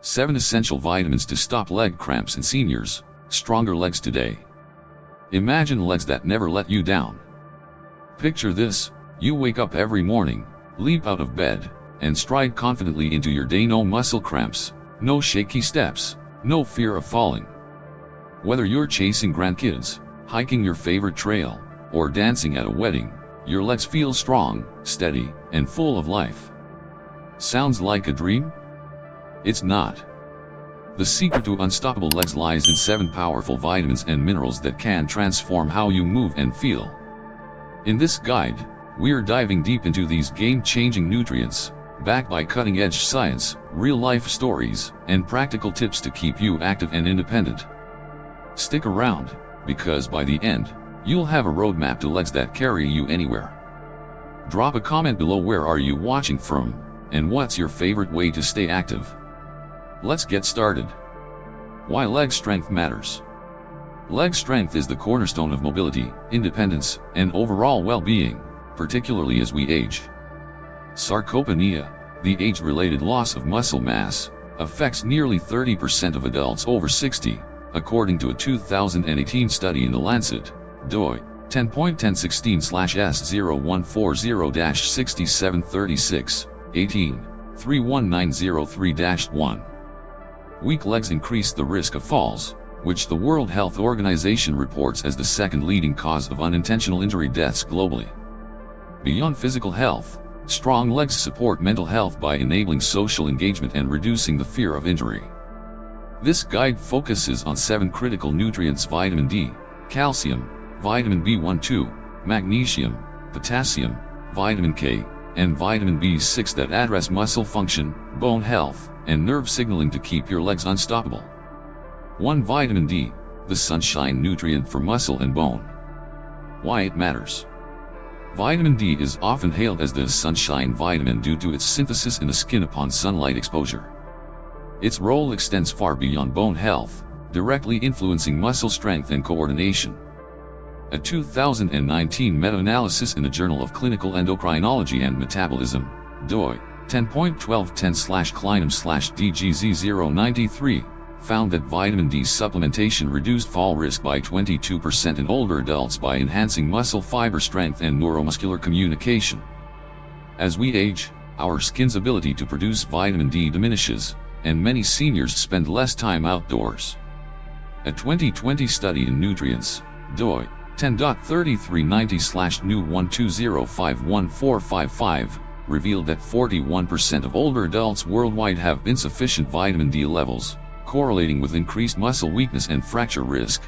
7 essential vitamins to stop leg cramps in seniors. Stronger legs today. Imagine legs that never let you down. Picture this: you wake up every morning, leap out of bed, and stride confidently into your day. No muscle cramps, no shaky steps, no fear of falling. Whether you're chasing grandkids, hiking your favorite trail, or dancing at a wedding, your legs feel strong, steady, and full of life. Sounds like a dream? It's not. The secret to unstoppable legs lies in 7 powerful vitamins and minerals that can transform how you move and feel. In this guide, we're diving deep into these game-changing nutrients, backed by cutting-edge science, real-life stories, and practical tips to keep you active and independent. Stick around, because by the end, you'll have a roadmap to legs that carry you anywhere. Drop a comment below: where are you watching from, and what's your favorite way to stay active? Let's get started. Why leg strength matters. Leg strength is the cornerstone of mobility, independence, and overall well-being, particularly as we age. Sarcopenia, the age-related loss of muscle mass, affects nearly 30% of adults over 60, according to a 2018 study in The Lancet, doi 10.1016/S0140-6736, 18-31903-1. Weak legs increase the risk of falls, which the World Health Organization reports as the second leading cause of unintentional injury deaths globally. Beyond physical health, strong legs support mental health by enabling social engagement and reducing the fear of injury. This guide focuses on 7 critical nutrients: vitamin D, calcium, vitamin B12, magnesium, potassium, vitamin K, and vitamin B6 that address muscle function, bone health, and nerve signaling to keep your legs unstoppable. 1. Vitamin D, the sunshine nutrient for muscle and bone. Why it matters. Vitamin D is often hailed as the sunshine vitamin due to its synthesis in the skin upon sunlight exposure. Its role extends far beyond bone health, directly influencing muscle strength and coordination. A 2019 meta-analysis in the Journal of Clinical Endocrinology and Metabolism, doi 10.1210/Clinum/DGZ093, found that vitamin D supplementation reduced fall risk by 22% in older adults by enhancing muscle fiber strength and neuromuscular communication. As we age, our skin's ability to produce vitamin D diminishes, and many seniors spend less time outdoors. A 2020 study in Nutrients, doi 10.3390/Nu120514555, revealed that 41% of older adults worldwide have insufficient vitamin D levels, correlating with increased muscle weakness and fracture risk.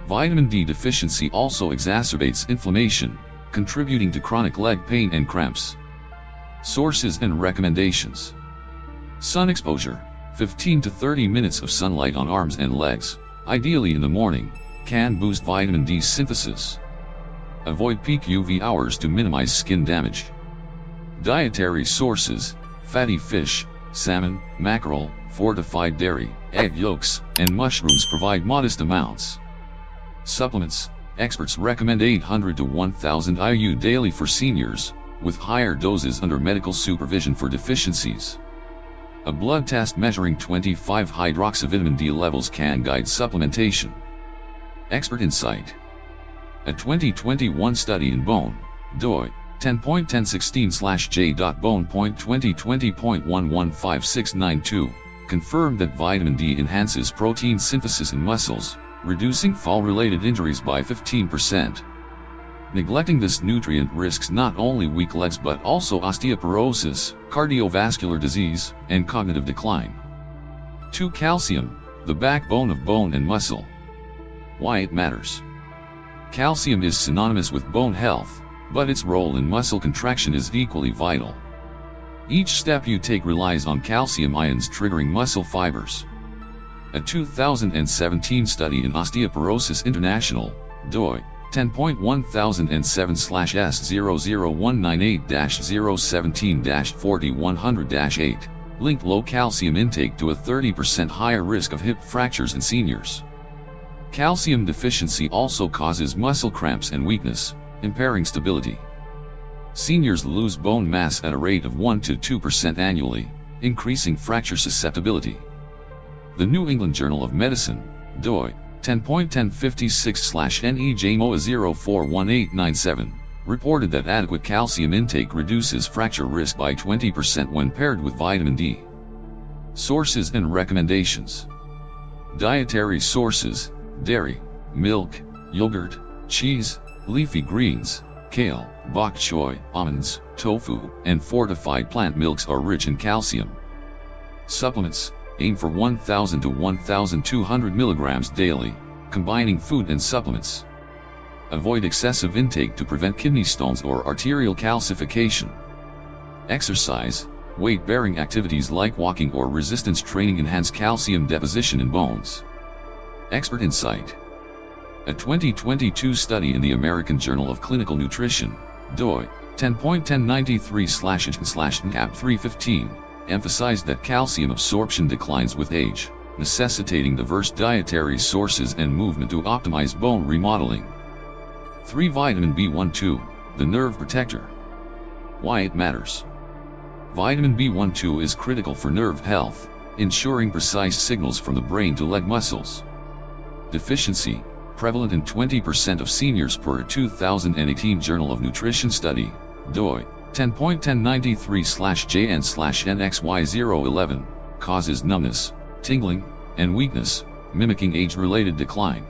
Vitamin D deficiency also exacerbates inflammation, contributing to chronic leg pain and cramps. Sources and recommendations. Sun exposure: 15 to 30 minutes of sunlight on arms and legs, ideally in the morning, can boost vitamin D synthesis. Avoid peak UV hours to minimize skin damage. Dietary sources: fatty fish, salmon, mackerel, fortified dairy, egg yolks, and mushrooms provide modest amounts. Supplements: experts recommend 800 to 1000 IU daily for seniors, with higher doses under medical supervision for deficiencies. A blood test measuring 25-hydroxyvitamin D levels can guide supplementation. Expert insight. A 2021 study in Bone, doi 10.1016/J.Bone.2020.115692, confirmed that vitamin D enhances protein synthesis in muscles, reducing fall-related injuries by 15%. Neglecting this nutrient risks not only weak legs but also osteoporosis, cardiovascular disease, and cognitive decline. 2. Calcium, the backbone of bone and muscle. Why it matters. Calcium is synonymous with bone health, but its role in muscle contraction is equally vital. Each step you take relies on calcium ions triggering muscle fibers. A 2017 study in Osteoporosis International, doi 10.1007/S00198-017-4100-8, linked low calcium intake to a 30% higher risk of hip fractures in seniors. Calcium deficiency also causes muscle cramps and weakness, impairing stability. Seniors lose bone mass at a rate of 1 to 2% annually, increasing fracture susceptibility. The New England Journal of Medicine, doi 10.1056/NEJMOA041897, reported that adequate calcium intake reduces fracture risk by 20% when paired with vitamin D. Sources and recommendations. Dietary sources: dairy, milk, yogurt, cheese, leafy greens, kale, bok choy, almonds, tofu, and fortified plant milks are rich in calcium. Supplements: aim for 1,000 to 1,200 milligrams daily, combining food and supplements. Avoid excessive intake to prevent kidney stones or arterial calcification. Exercise: weight-bearing activities like walking or resistance training enhance calcium deposition in bones. Expert insight. A 2022 study in the American Journal of Clinical Nutrition, doi 10.1093/NCAP315, emphasized that calcium absorption declines with age, necessitating diverse dietary sources and movement to optimize bone remodeling. 3. Vitamin B12, the nerve protector. Why it matters. Vitamin B12 is critical for nerve health, ensuring precise signals from the brain to leg muscles. Deficiency, prevalent in 20% of seniors per a 2018 Journal of Nutrition study, doi 10.1093/JN/NXY011, causes numbness, tingling, and weakness, mimicking age-related decline.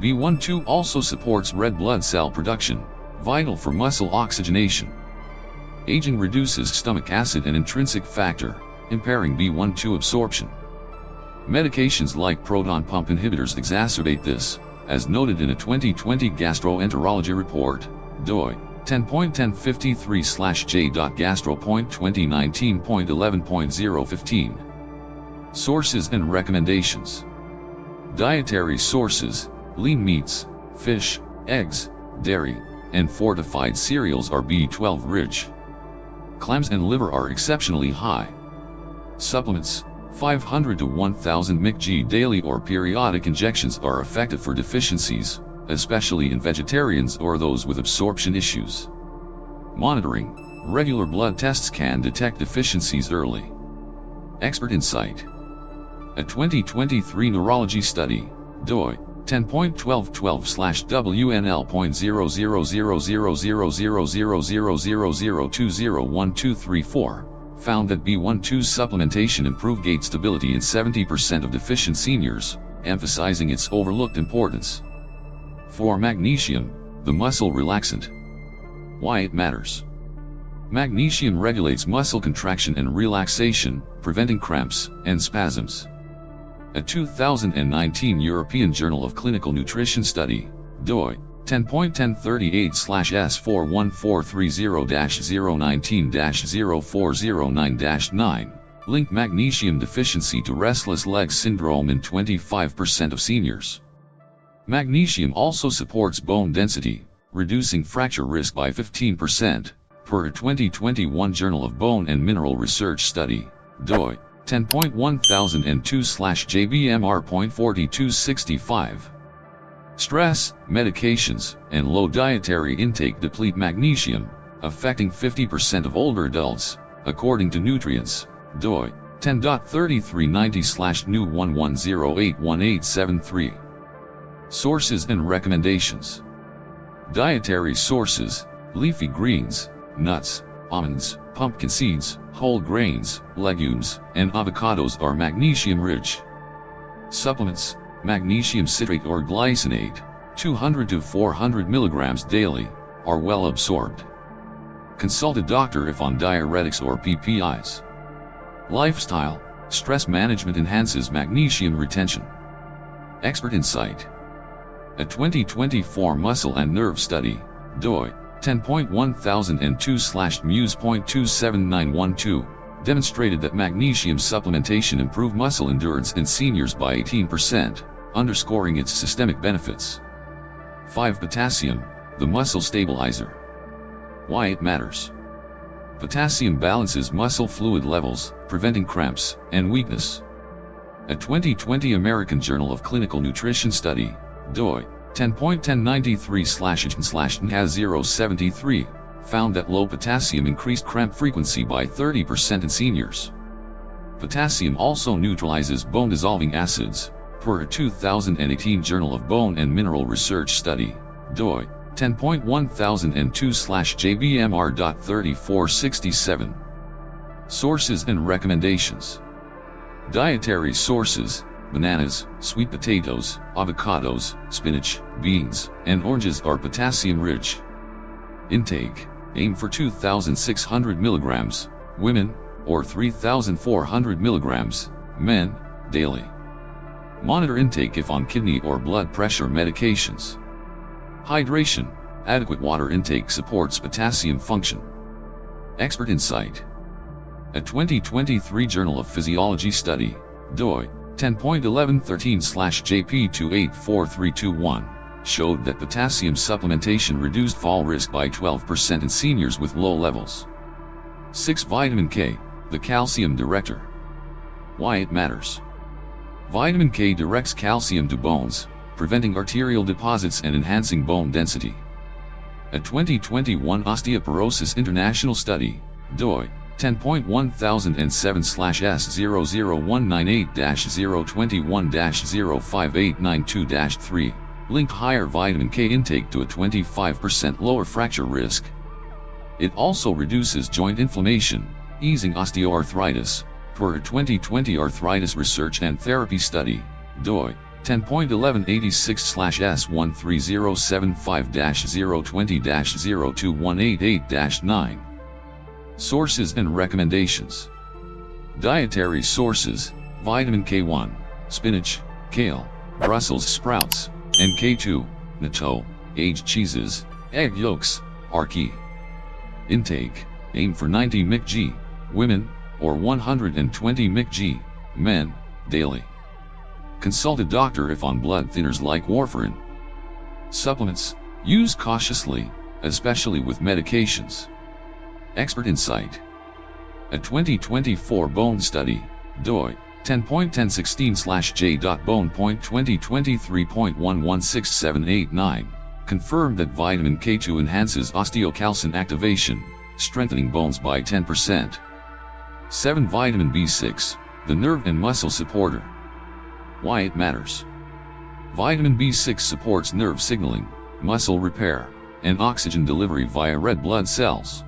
B12 also supports red blood cell production, vital for muscle oxygenation. Aging reduces stomach acid and intrinsic factor, impairing B12 absorption. Medications like proton pump inhibitors exacerbate this, as noted in a 2020 gastroenterology report, doi 10.1053/J.Gastro.2019.11.015. Sources and recommendations. Dietary sources: lean meats, fish, eggs, dairy, and fortified cereals are B12 rich. Clams and liver are exceptionally high. Supplements: 500 to 1000 mcg daily or periodic injections are effective for deficiencies, especially in vegetarians or those with absorption issues. Monitoring: regular blood tests can detect deficiencies early. Expert insight. A 2023 neurology study, doi 10.12/WNL.0000000000201234, found that B12 supplementation improved gait stability in 70% of deficient seniors, emphasizing its overlooked importance. 4. Magnesium, the muscle relaxant. Why it matters. Magnesium regulates muscle contraction and relaxation, preventing cramps and spasms. A 2019 European Journal of Clinical Nutrition study, doi 10.1038/S414330-019-0409-9, linked magnesium deficiency to restless leg syndrome in 25% of seniors. Magnesium also supports bone density, reducing fracture risk by 15%, per a 2021 Journal of Bone and Mineral Research study, doi 10.1002/JBMR.4265. Stress, medications, and low dietary intake deplete magnesium, affecting 50% of older adults, according to Nutrients, doi 10.3390/NU11081873. Sources and recommendations. Dietary sources: leafy greens, nuts, almonds, pumpkin seeds, whole grains, legumes, and avocados are magnesium-rich. Supplements: magnesium citrate or glycinate, 200 to 400 milligrams daily, are well absorbed. Consult a doctor if on diuretics or PPIs. Lifestyle: stress management enhances magnesium retention. Expert insight. A 2024 muscle and nerve study, doi 10.1002/Muse.27912, demonstrated that magnesium supplementation improved muscle endurance in seniors by 18%, underscoring its systemic benefits. 5. Potassium, the muscle stabilizer. Why it matters. Potassium balances muscle fluid levels, preventing cramps and weakness. A 2020 American Journal of Clinical Nutrition study, doi 10.1093/NHA073, found that low potassium increased cramp frequency by 30% in seniors. Potassium also neutralizes bone-dissolving acids, per a 2018 Journal of Bone and Mineral Research study, doi 10.1002/JBMR.3467. Sources and recommendations. Dietary sources: bananas, sweet potatoes, avocados, spinach, beans, and oranges are potassium-rich. Intake: aim for 2,600 mg, women, or 3,400 mg, men, daily. Monitor intake if on kidney or blood pressure medications. Hydration: adequate water intake supports potassium function. Expert insight. A 2023 Journal of Physiology study, doi 10.1113/JP284321, showed that potassium supplementation reduced fall risk by 12% in seniors with low levels. 6. Vitamin K, the calcium director. Why it matters. Vitamin K directs calcium to bones, preventing arterial deposits and enhancing bone density. A 2021 Osteoporosis International study, doi 10.1007/S00198-021-05892-3, linked higher vitamin K intake to a 25% lower fracture risk. It also reduces joint inflammation, easing osteoarthritis, per a 2020 Arthritis Research and Therapy study, doi 10.1186/S13075-020-02188-9. Sources and recommendations. Dietary sources: vitamin K1, spinach, kale, Brussels sprouts, and K2, natto, aged cheeses, egg yolks, are key. Intake: aim for 90 mg, women, or 120 mg, men, daily. Consult a doctor if on blood thinners like warfarin. Supplements: use cautiously, especially with medications. Expert insight. A 2024 bone study, doi 10.1016/J.Bone.2023.116789, confirmed that vitamin K2 enhances osteocalcin activation, strengthening bones by 10%. 7. Vitamin B6, the nerve and muscle supporter. Why it matters. Vitamin B6 supports nerve signaling, muscle repair, and oxygen delivery via red blood cells.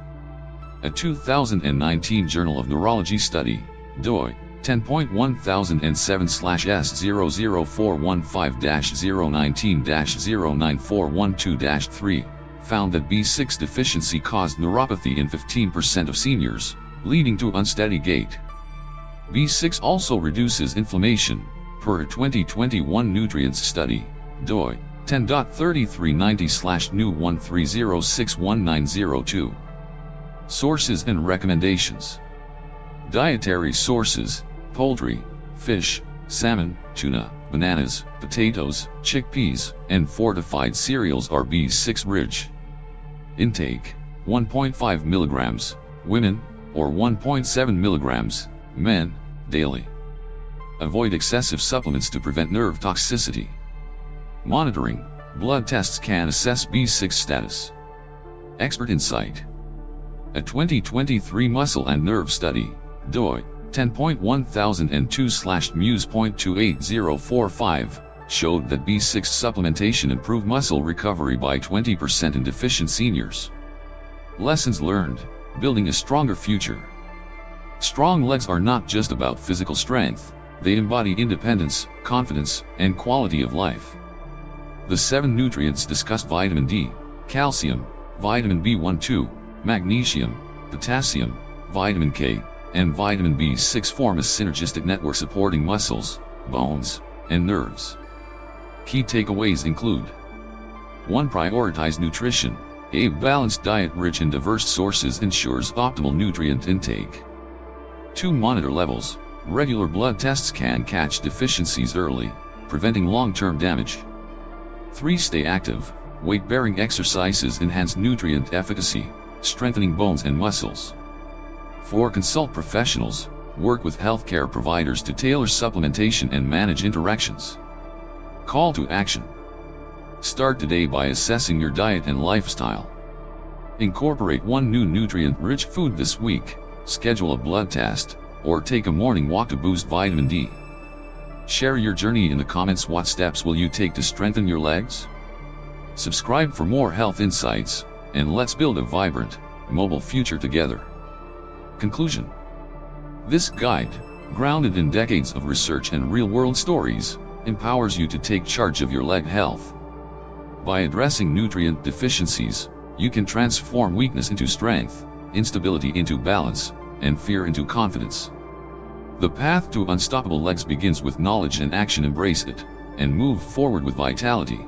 A 2019 Journal of Neurology study, doi 10.1007/S00415-019-09412-3, found that B6 deficiency caused neuropathy in 15% of seniors, leading to unsteady gait. B6 also reduces inflammation, per a 2021 Nutrients study, doi 10.3390/Nu130619002. Sources and recommendations. Dietary sources: poultry, fish, salmon, tuna, bananas, potatoes, chickpeas, and fortified cereals are B6 rich. Intake: 1.5 mg, women, or 1.7 mg, men, daily. Avoid excessive supplements to prevent nerve toxicity. Monitoring: blood tests can assess B6 status. Expert insight. A 2023 Muscle and Nerve study, doi 10.1002/Muse.28045, showed that B6 supplementation improved muscle recovery by 20% in deficient seniors. Lessons learned: building a stronger future. Strong legs are not just about physical strength, they embody independence, confidence, and quality of life. The 7 nutrients discussed: vitamin D, calcium, vitamin B1-2, magnesium, potassium, vitamin K, and vitamin B6 form a synergistic network supporting muscles, bones, and nerves. Key takeaways include: 1. Prioritize nutrition. A balanced diet rich in diverse sources ensures optimal nutrient intake. 2. Monitor levels. Regular blood tests can catch deficiencies early, preventing long-term damage. 3. Stay active. Weight-bearing exercises enhance nutrient efficacy, strengthening bones and muscles. 4. Consult professionals. Work with healthcare providers to tailor supplementation and manage interactions. Call to action. Start today by assessing your diet and lifestyle. Incorporate one new nutrient-rich food this week. Schedule a blood test. or take a morning walk to boost vitamin D. Share your journey in the comments. What steps will you take to strengthen your legs? Subscribe for more health insights, and let's build a vibrant, mobile future together. Conclusion. This guide, grounded in decades of research and real-world stories, empowers you to take charge of your leg health. By addressing nutrient deficiencies, you can transform weakness into strength, instability into balance, and fear into confidence. The path to unstoppable legs begins with knowledge and action. Embrace it, and move forward with vitality.